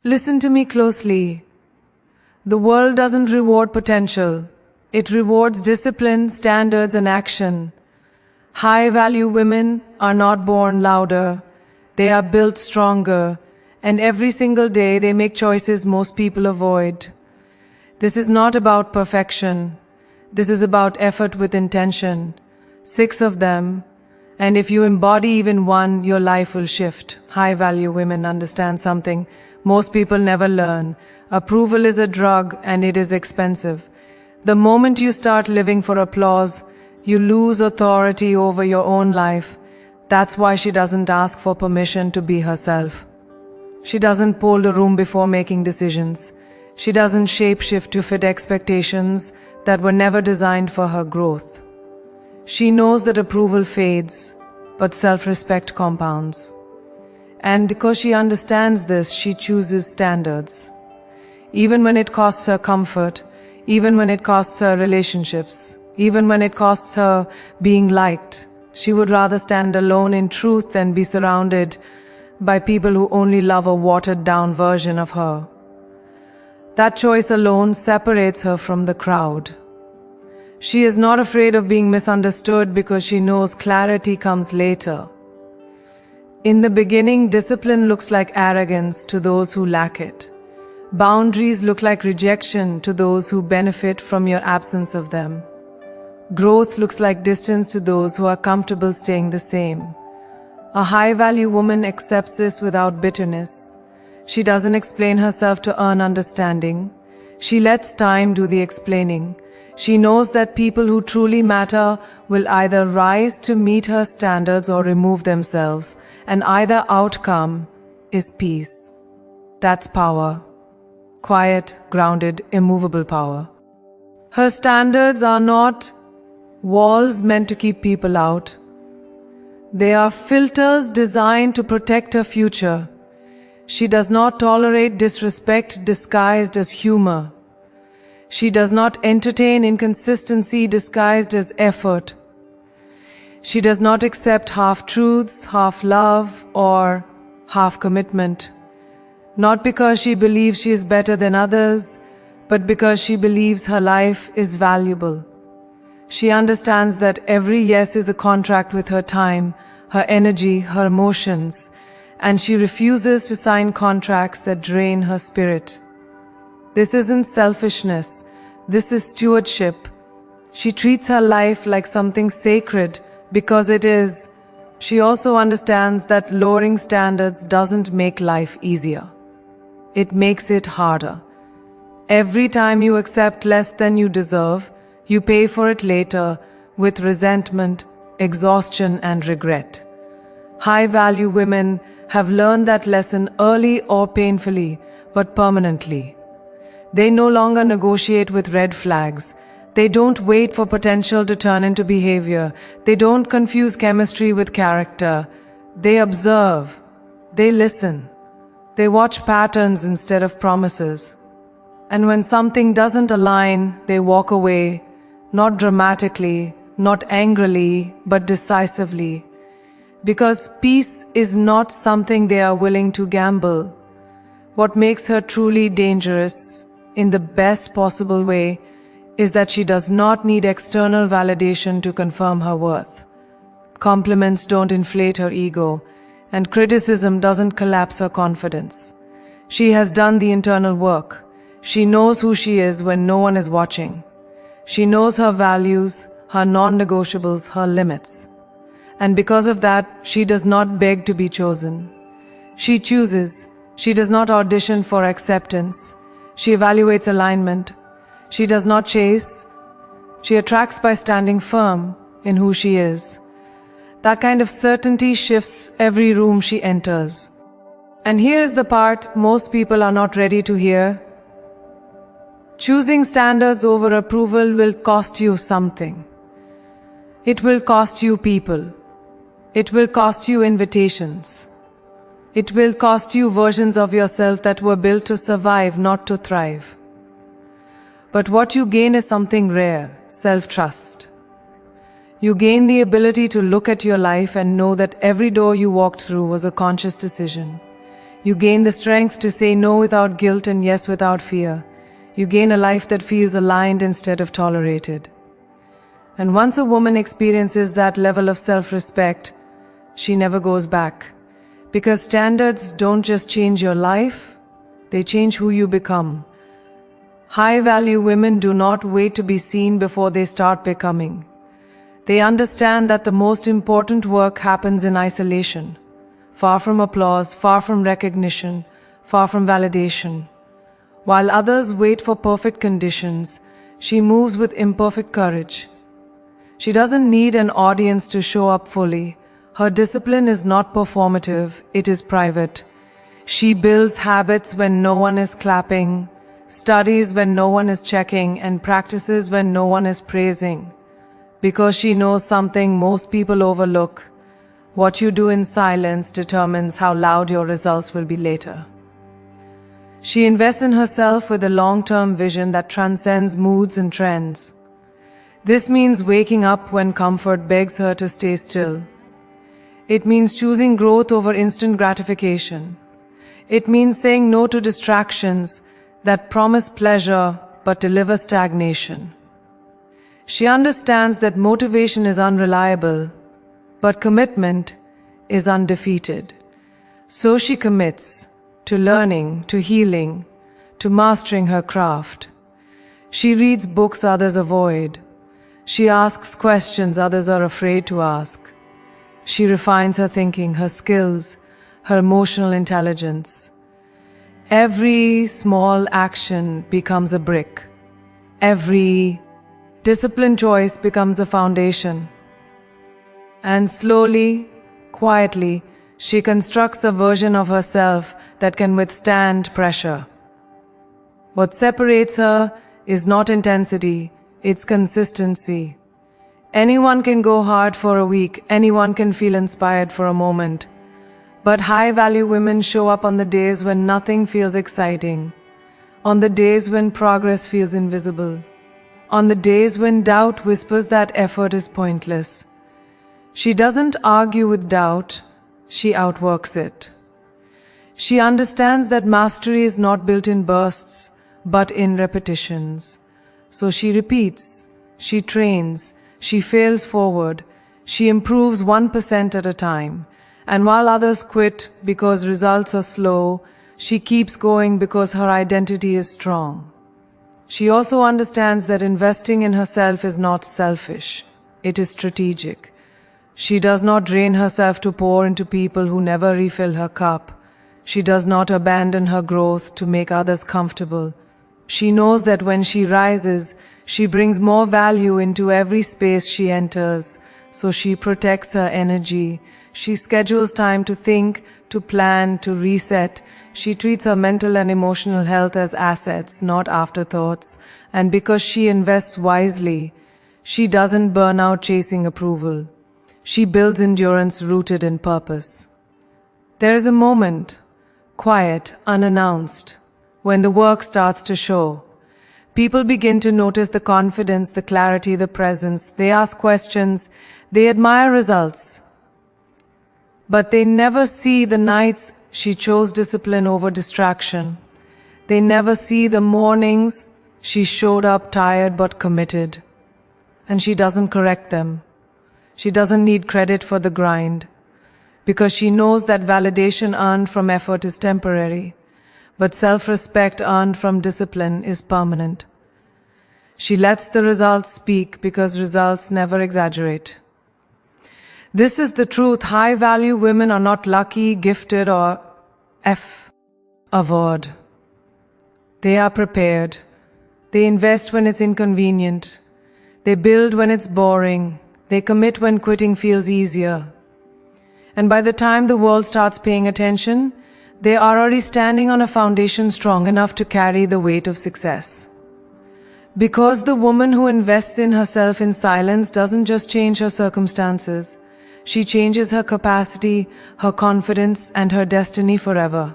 Listen to me closely. The world doesn't reward potential. It rewards discipline, standards, and action. High-value women are not born louder. They are built stronger. And every single day they make choices most people avoid. This is not about perfection. This is about effort with intention. 6 of them. And if you embody even one, your life will shift. High-value women understand something most people never learn. Approval is a drug and it is expensive. The moment you start living for applause, you lose authority over your own life. That's why she doesn't ask for permission to be herself. She doesn't poll the room before making decisions. She doesn't shape-shift to fit expectations that were never designed for her growth. She knows that approval fades, but self-respect compounds. And because she understands this, she chooses standards. Even when it costs her comfort, even when it costs her relationships, even when it costs her being liked, she would rather stand alone in truth than be surrounded by people who only love a watered-down version of her. That choice alone separates her from the crowd. She is not afraid of being misunderstood because she knows clarity comes later. In the beginning, discipline looks like arrogance to those who lack it. Boundaries look like rejection to those who benefit from your absence of them. Growth looks like distance to those who are comfortable staying the same. A high-value woman accepts this without bitterness. She doesn't explain herself to earn understanding. She lets time do the explaining. She knows that people who truly matter will either rise to meet her standards or remove themselves, and either outcome is peace. That's power. Quiet, grounded, immovable power. Her standards are not walls meant to keep people out. They are filters designed to protect her future. She does not tolerate disrespect disguised as humor. She does not entertain inconsistency disguised as effort. She does not accept half-truths, half-love, or half-commitment. Not because she believes she is better than others, but because she believes her life is valuable. She understands that every yes is a contract with her time, her energy, her emotions, and she refuses to sign contracts that drain her spirit. This isn't selfishness, this is stewardship. She treats her life like something sacred because it is. She also understands that lowering standards doesn't make life easier. It makes it harder. Every time you accept less than you deserve, you pay for it later with resentment, exhaustion, and regret. High-value women have learned that lesson early or painfully, but permanently. They no longer negotiate with red flags. They don't wait for potential to turn into behavior. They don't confuse chemistry with character. They observe. They listen. They watch patterns instead of promises. And when something doesn't align, they walk away, not dramatically, not angrily, but decisively. Because peace is not something they are willing to gamble. What makes her truly dangerous, in the best possible way, is that she does not need external validation to confirm her worth. Compliments don't inflate her ego, and criticism doesn't collapse her confidence. She has done the internal work. She knows who she is when no one is watching. She knows her values, her non-negotiables, her limits. And because of that, she does not beg to be chosen. She chooses. She does not audition for acceptance. She evaluates alignment. She does not chase. She attracts by standing firm in who she is. That kind of certainty shifts every room she enters. And here's the part most people are not ready to hear. Choosing standards over approval will cost you something. It will cost you people. It will cost you invitations. It will cost you versions of yourself that were built to survive, not to thrive. But what you gain is something rare, self-trust. You gain the ability to look at your life and know that every door you walked through was a conscious decision. You gain the strength to say no without guilt and yes without fear. You gain a life that feels aligned instead of tolerated. And once a woman experiences that level of self-respect, she never goes back. Because standards don't just change your life, they change who you become. High-value women do not wait to be seen before they start becoming. They understand that the most important work happens in isolation, far from applause, far from recognition, far from validation. While others wait for perfect conditions, she moves with imperfect courage. She doesn't need an audience to show up fully. Her discipline is not performative, it is private. She builds habits when no one is clapping, studies when no one is checking, and practices when no one is praising. Because she knows something most people overlook. What you do in silence determines how loud your results will be later. She invests in herself with a long-term vision that transcends moods and trends. This means waking up when comfort begs her to stay still. It means choosing growth over instant gratification. It means saying no to distractions that promise pleasure but deliver stagnation. She understands that motivation is unreliable, but commitment is undefeated. So she commits to learning, to healing, to mastering her craft. She reads books others avoid. She asks questions others are afraid to ask. She refines her thinking, her skills, her emotional intelligence. Every small action becomes a brick. Every disciplined choice becomes a foundation. And slowly, quietly, she constructs a version of herself that can withstand pressure. What separates her is not intensity, it's consistency. Anyone can go hard for a week, anyone can feel inspired for a moment. But high-value women show up on the days when nothing feels exciting, on the days when progress feels invisible, on the days when doubt whispers that effort is pointless. She doesn't argue with doubt, she outworks it. She understands that mastery is not built in bursts, but in repetitions. So she repeats, she trains, she fails forward, she improves 1% at a time. And while others quit because results are slow, she keeps going because her identity is strong. She also understands that investing in herself is not selfish, it is strategic. She does not drain herself to pour into people who never refill her cup. She does not abandon her growth to make others comfortable. She knows that when she rises, she brings more value into every space she enters, so she protects her energy. She schedules time to think, to plan, to reset. She treats her mental and emotional health as assets, not afterthoughts. And because she invests wisely, she doesn't burn out chasing approval. She builds endurance rooted in purpose. There is a moment, quiet, unannounced, when the work starts to show. People begin to notice the confidence, the clarity, the presence. They ask questions. They admire results. But they never see the nights she chose discipline over distraction. They never see the mornings she showed up tired but committed. And she doesn't correct them. She doesn't need credit for the grind, because she knows that validation earned from effort is temporary, but self-respect earned from discipline is permanent. She lets the results speak because results never exaggerate. This is the truth. High-value women are not lucky, gifted, or award. They are prepared. They invest when it's inconvenient. They build when it's boring. They commit when quitting feels easier. And by the time the world starts paying attention, they are already standing on a foundation strong enough to carry the weight of success. Because the woman who invests in herself in silence doesn't just change her circumstances, she changes her capacity, her confidence, and her destiny forever.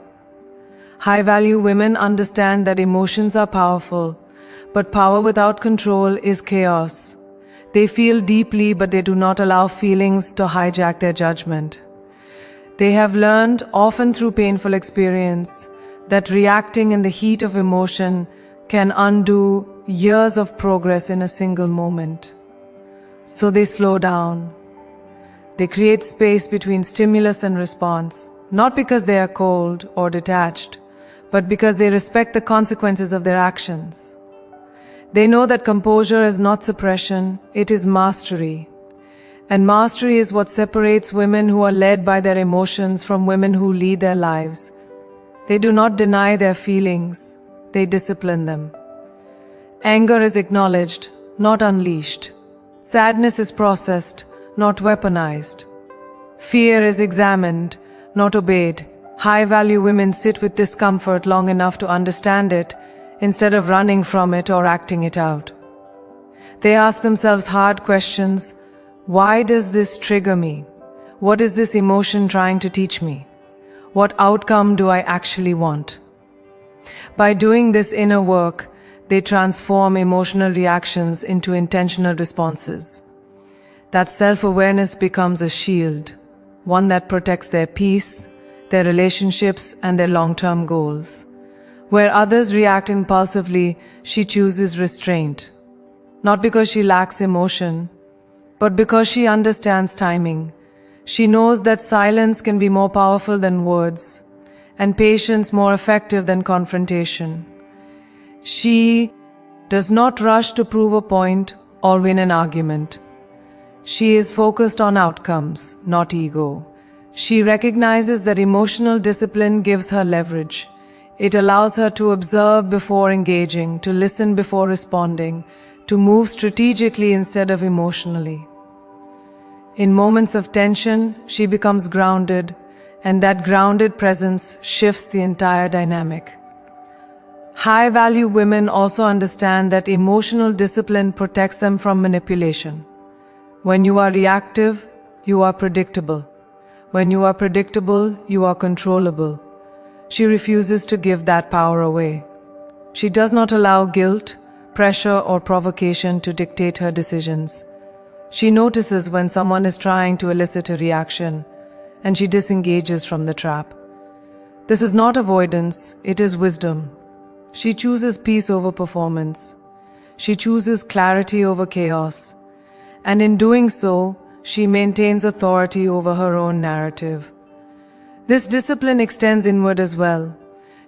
High-value women understand that emotions are powerful, but power without control is chaos. They feel deeply, but they do not allow feelings to hijack their judgment. They have learned, often through painful experience, that reacting in the heat of emotion can undo years of progress in a single moment. So they slow down. They create space between stimulus and response, not because they are cold or detached, but because they respect the consequences of their actions. They know that composure is not suppression, it is mastery. And mastery is what separates women who are led by their emotions from women who lead their lives. They do not deny their feelings, they discipline them. Anger is acknowledged, not unleashed. Sadness is processed, not weaponized. Fear is examined, not obeyed. High-value women sit with discomfort long enough to understand it, instead of running from it or acting it out. They ask themselves hard questions. Why does this trigger me? What is this emotion trying to teach me? What outcome do I actually want? By doing this inner work, they transform emotional reactions into intentional responses. That self-awareness becomes a shield, one that protects their peace, their relationships, and their long-term goals. Where others react impulsively, she chooses restraint. Not because she lacks emotion, but because she understands timing. She knows that silence can be more powerful than words, and patience more effective than confrontation. She does not rush to prove a point or win an argument. She is focused on outcomes, not ego. She recognizes that emotional discipline gives her leverage. It allows her to observe before engaging, to listen before responding, to move strategically instead of emotionally. In moments of tension, she becomes grounded, and that grounded presence shifts the entire dynamic. High-value women also understand that emotional discipline protects them from manipulation. When you are reactive, you are predictable. When you are predictable, you are controllable. She refuses to give that power away. She does not allow guilt, pressure, or provocation to dictate her decisions. She notices when someone is trying to elicit a reaction, and she disengages from the trap. This is not avoidance, it is wisdom. She chooses peace over performance. She chooses clarity over chaos. And in doing so, she maintains authority over her own narrative. This discipline extends inward as well.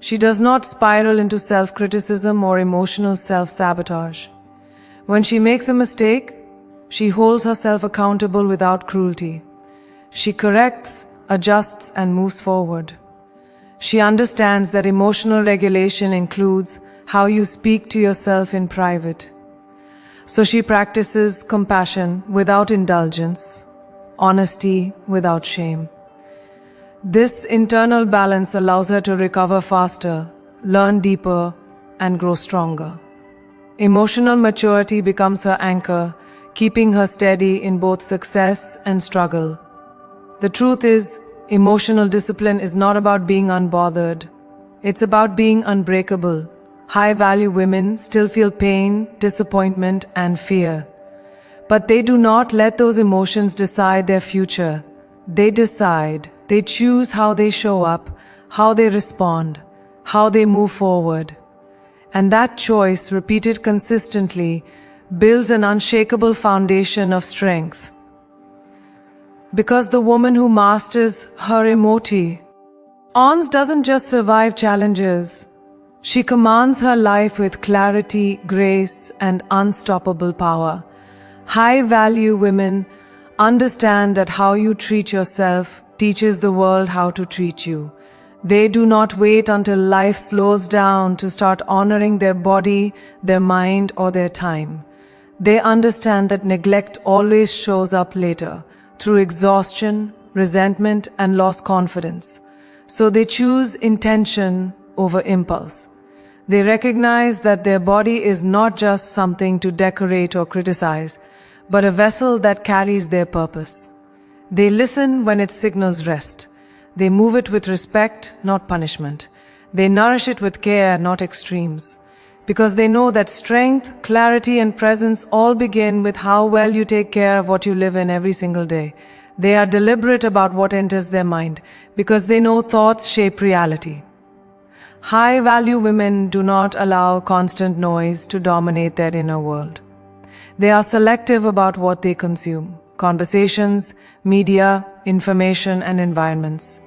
She does not spiral into self-criticism or emotional self-sabotage. When she makes a mistake, she holds herself accountable without cruelty. She corrects, adjusts, and moves forward. She understands that emotional regulation includes how you speak to yourself in private. So she practices compassion without indulgence, honesty without shame. This internal balance allows her to recover faster, learn deeper, and grow stronger. Emotional maturity becomes her anchor, keeping her steady in both success and struggle. The truth is, emotional discipline is not about being unbothered. It's about being unbreakable. High-value women still feel pain, disappointment, and fear. But they do not let those emotions decide their future. They decide, they choose how they show up, how they respond, how they move forward. And that choice, repeated consistently, builds an unshakable foundation of strength. Because the woman who masters her emotions doesn't just survive challenges. She commands her life with clarity, grace, and unstoppable power. High-value women understand that how you treat yourself teaches the world how to treat you. They do not wait until life slows down to start honoring their body, their mind, or their time. They understand that neglect always shows up later, through exhaustion, resentment, and lost confidence. So they choose intention over impulse. They recognize that their body is not just something to decorate or criticize, but a vessel that carries their purpose. They listen when it signals rest. They move it with respect, not punishment. They nourish it with care, not extremes. Because they know that strength, clarity, and presence all begin with how well you take care of what you live in every single day. They are deliberate about what enters their mind because they know thoughts shape reality. High-value women do not allow constant noise to dominate their inner world. They are selective about what they consume: conversations, media, information, and environments.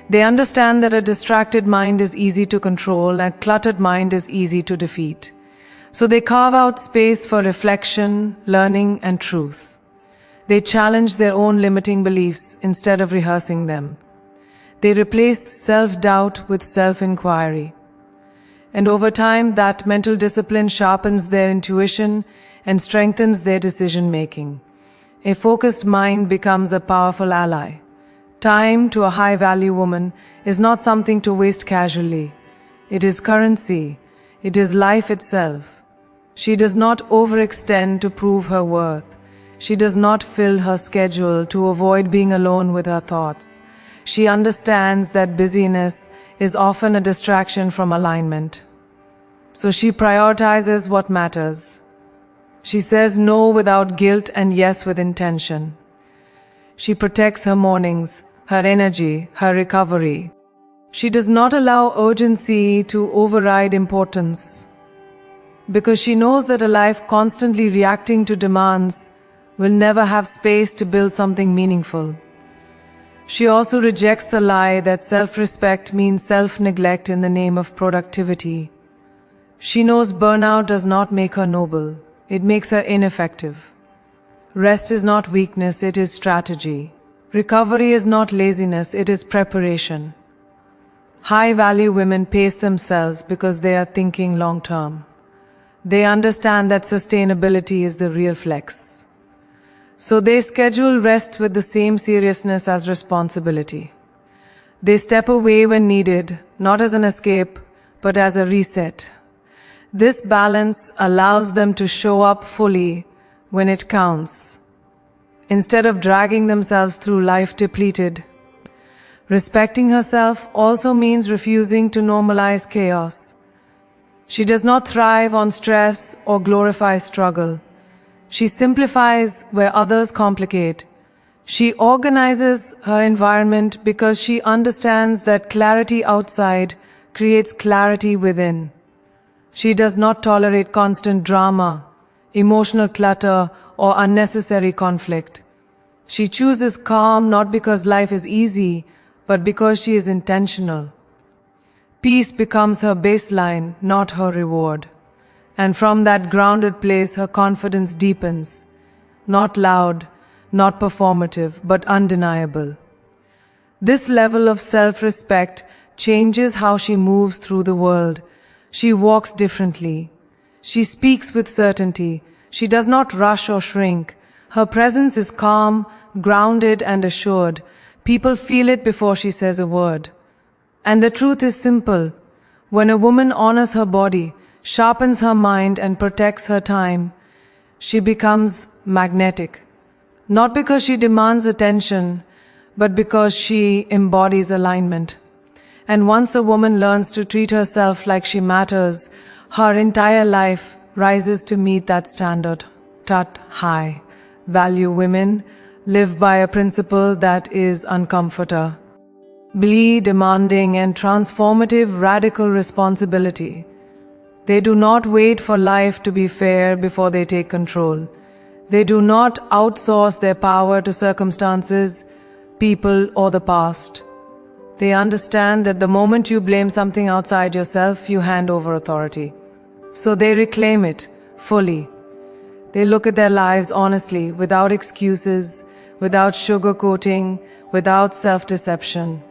They understand that a distracted mind is easy to control and a cluttered mind is easy to defeat. So they carve out space for reflection, learning, and truth. They challenge their own limiting beliefs instead of rehearsing them. They replace self-doubt with self-inquiry. And over time, that mental discipline sharpens their intuition and strengthens their decision-making. A focused mind becomes a powerful ally. Time to a high-value woman is not something to waste casually. It is currency. It is life itself. She does not overextend to prove her worth. She does not fill her schedule to avoid being alone with her thoughts. She understands that busyness is often a distraction from alignment. So she prioritizes what matters. She says no without guilt and yes with intention. She protects her mornings, her energy, her recovery. She does not allow urgency to override importance, because she knows that a life constantly reacting to demands will never have space to build something meaningful. She also rejects the lie that self-respect means self-neglect in the name of productivity. She knows burnout does not make her noble, it makes her ineffective. Rest is not weakness, it is strategy. Recovery is not laziness, it is preparation. High-value women pace themselves because they are thinking long-term. They understand that sustainability is the real flex. So they schedule rest with the same seriousness as responsibility. They step away when needed, not as an escape, but as a reset. This balance allows them to show up fully when it counts, instead of dragging themselves through life depleted. Respecting herself also means refusing to normalize chaos. She does not thrive on stress or glorify struggle. She simplifies where others complicate. She organizes her environment because she understands that clarity outside creates clarity within. She does not tolerate constant drama, emotional clutter, or unnecessary conflict. She chooses calm not because life is easy, but because she is intentional. Peace becomes her baseline, not her reward. And from that grounded place, her confidence deepens. Not loud, not performative, but undeniable. This level of self-respect changes how she moves through the world. She walks differently. She speaks with certainty. She does not rush or shrink. Her presence is calm, grounded, and assured. People feel it before she says a word. And the truth is simple. When a woman honors her body, sharpens her mind, and protects her time, she becomes magnetic. Not because she demands attention, but because she embodies alignment. And once a woman learns to treat herself like she matters, her entire life rises to meet that standard. High value women live by a principle that is uncomforter, demanding, and transformative radical responsibility. They do not wait for life to be fair before they take control. They do not outsource their power to circumstances, people, or the past. They understand that the moment you blame something outside yourself, you hand over authority. So they reclaim it fully. They look at their lives honestly, without excuses, without sugarcoating, without self-deception.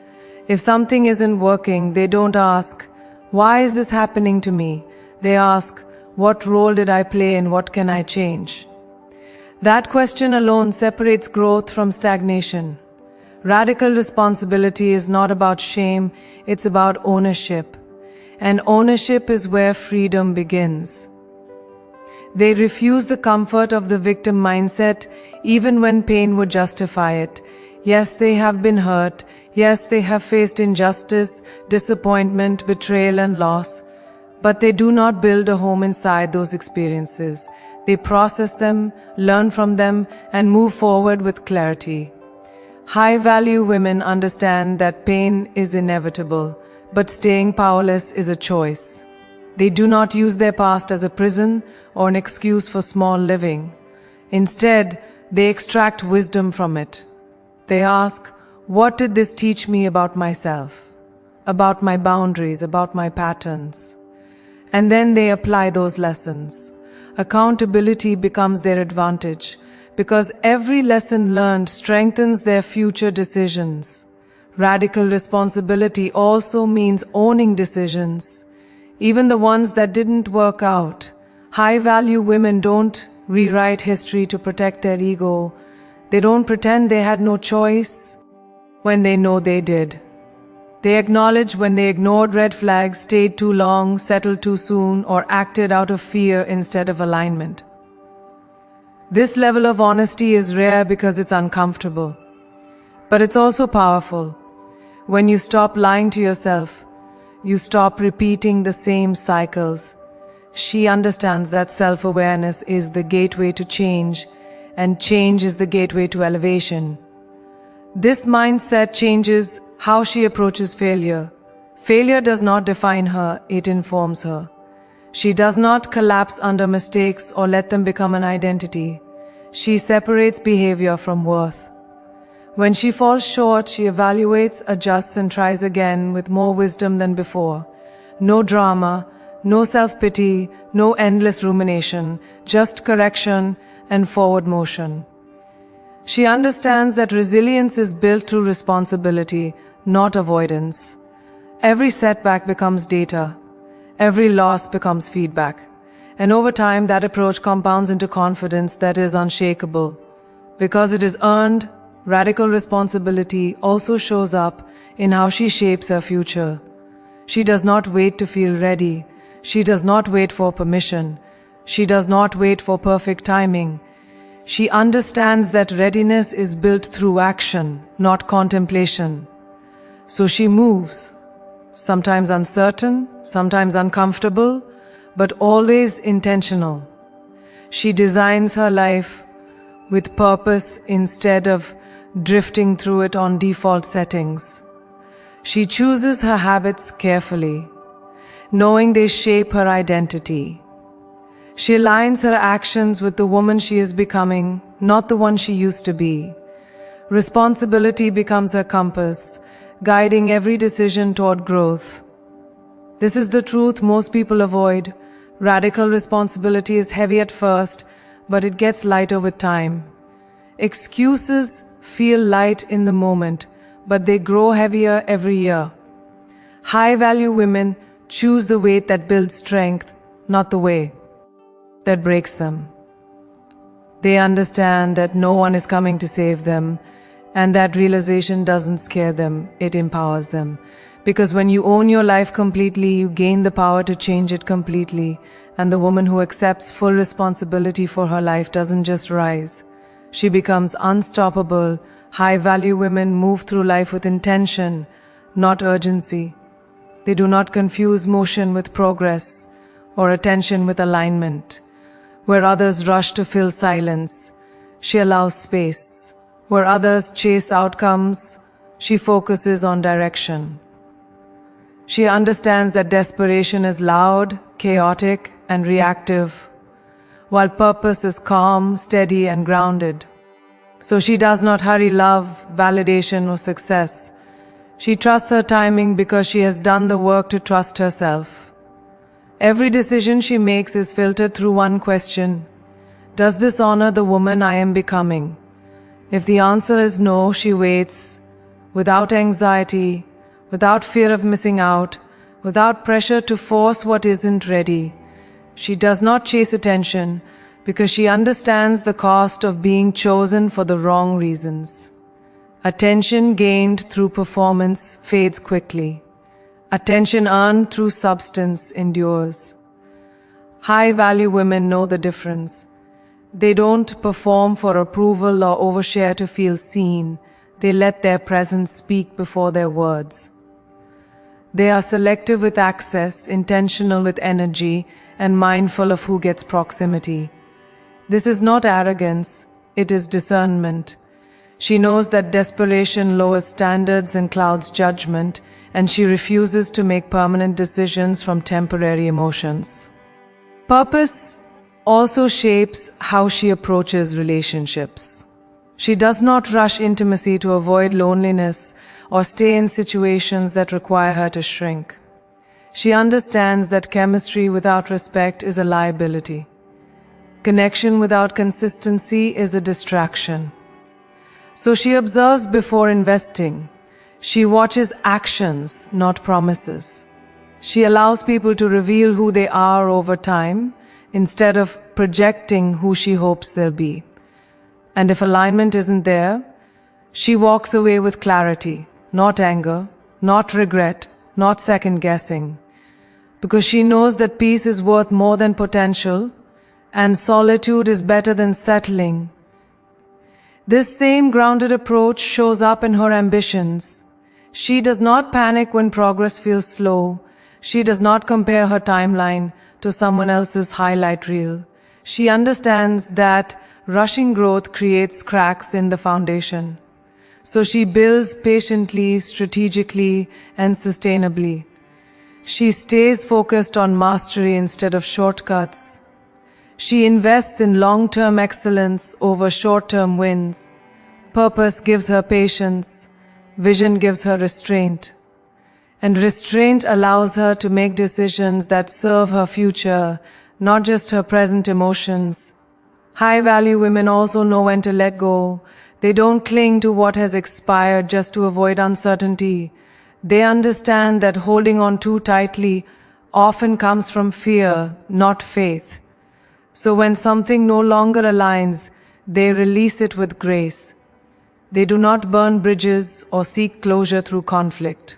If something isn't working, they don't ask, "Why is this happening to me?" They ask, "What role did I play and what can I change?" That question alone separates growth from stagnation. Radical responsibility is not about shame, it's about ownership. And ownership is where freedom begins. They refuse the comfort of the victim mindset even when pain would justify it. Yes, they have been hurt. Yes, they have faced injustice, disappointment, betrayal, and loss. But they do not build a home inside those experiences. They process them, learn from them, and move forward with clarity. High-value women understand that pain is inevitable, but staying powerless is a choice. They do not use their past as a prison or an excuse for small living. Instead, they extract wisdom from it. They ask, what did this teach me about myself, about my boundaries, about my patterns? And then they apply those lessons. Accountability becomes their advantage, because every lesson learned strengthens their future decisions. Radical responsibility also means owning decisions, even the ones that didn't work out. High-value women don't rewrite history to protect their ego. They don't pretend they had no choice when they know they did. They acknowledge when they ignored red flags, stayed too long, settled too soon, or acted out of fear instead of alignment. This level of honesty is rare because it's uncomfortable. But it's also powerful. When you stop lying to yourself, you stop repeating the same cycles. She understands that self-awareness is the gateway to change, and change is the gateway to elevation. This mindset changes how she approaches failure. Failure does not define her, it informs her. She does not collapse under mistakes or let them become an identity. She separates behavior from worth. When she falls short, she evaluates, adjusts, and tries again with more wisdom than before. No drama, no self-pity, no endless rumination, just correction and forward motion. She understands that resilience is built through responsibility, not avoidance. Every setback becomes data. Every loss becomes feedback. And over time, that approach compounds into confidence that is unshakable. Because it is earned, radical responsibility also shows up in how she shapes her future. She does not wait to feel ready. She does not wait for permission. She does not wait for perfect timing. She understands that readiness is built through action, not contemplation. So she moves, sometimes uncertain, sometimes uncomfortable, but always intentional. She designs her life with purpose instead of drifting through it on default settings. She chooses her habits carefully, knowing they shape her identity. She aligns her actions with the woman she is becoming, not the one she used to be. Responsibility becomes her compass, guiding every decision toward growth. This is the truth most people avoid. Radical responsibility is heavy at first, but it gets lighter with time. Excuses feel light in the moment, but they grow heavier every year. High-value women choose the weight that builds strength, not the way that breaks them. They understand that no one is coming to save them, and that realization doesn't scare them, it empowers them. Because when you own your life completely, you gain the power to change it completely, and the woman who accepts full responsibility for her life doesn't just rise. She becomes unstoppable. High-value women move through life with intention, not urgency. They do not confuse motion with progress or attention with alignment. Where others rush to fill silence, she allows space. Where others chase outcomes, she focuses on direction. She understands that desperation is loud, chaotic, and reactive, while purpose is calm, steady, and grounded. So she does not hurry love, validation, or success. She trusts her timing because she has done the work to trust herself. Every decision she makes is filtered through one question: does this honor the woman I am becoming? If the answer is no, she waits, without anxiety, without fear of missing out, without pressure to force what isn't ready. She does not chase attention because she understands the cost of being chosen for the wrong reasons. Attention gained through performance fades quickly. Attention earned through substance endures. High-value women know the difference. They don't perform for approval or overshare to feel seen. They let their presence speak before their words. They are selective with access, intentional with energy, and mindful of who gets proximity. This is not arrogance, it is discernment. She knows that desperation lowers standards and clouds judgment, and she refuses to make permanent decisions from temporary emotions. Purpose also shapes how she approaches relationships. She does not rush intimacy to avoid loneliness or stay in situations that require her to shrink. She understands that chemistry without respect is a liability. Connection without consistency is a distraction. So she observes before investing. She watches actions, not promises. She allows people to reveal who they are over time instead of projecting who she hopes they'll be. And if alignment isn't there, she walks away with clarity, not anger, not regret, not second guessing. Because she knows that peace is worth more than potential, and solitude is better than settling. This same grounded approach shows up in her ambitions. She does not panic when progress feels slow. She does not compare her timeline to someone else's highlight reel. She understands that rushing growth creates cracks in the foundation. So she builds patiently, strategically, and sustainably. She stays focused on mastery instead of shortcuts. She invests in long-term excellence over short-term wins. Purpose gives her patience. Vision gives her restraint. And restraint allows her to make decisions that serve her future, not just her present emotions. High-value women also know when to let go. They don't cling to what has expired just to avoid uncertainty. They understand that holding on too tightly often comes from fear, not faith. So when something no longer aligns, they release it with grace. They do not burn bridges or seek closure through conflict.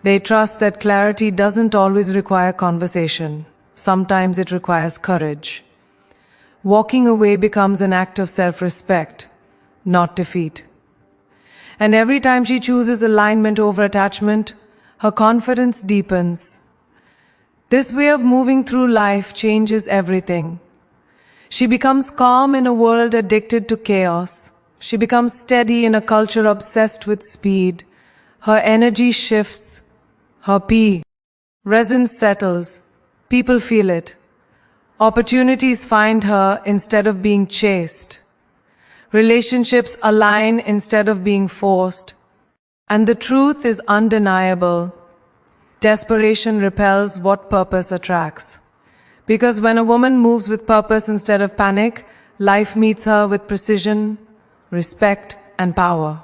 They trust that clarity doesn't always require conversation. Sometimes it requires courage. Walking away becomes an act of self-respect, not defeat. And every time she chooses alignment over attachment, her confidence deepens. This way of moving through life changes everything. She becomes calm in a world addicted to chaos. She becomes steady in a culture obsessed with speed. Her energy shifts. Her presence settles. People feel it. Opportunities find her instead of being chased. Relationships align instead of being forced. And the truth is undeniable. Desperation repels what purpose attracts. Because when a woman moves with purpose instead of panic, life meets her with precision, respect, and power.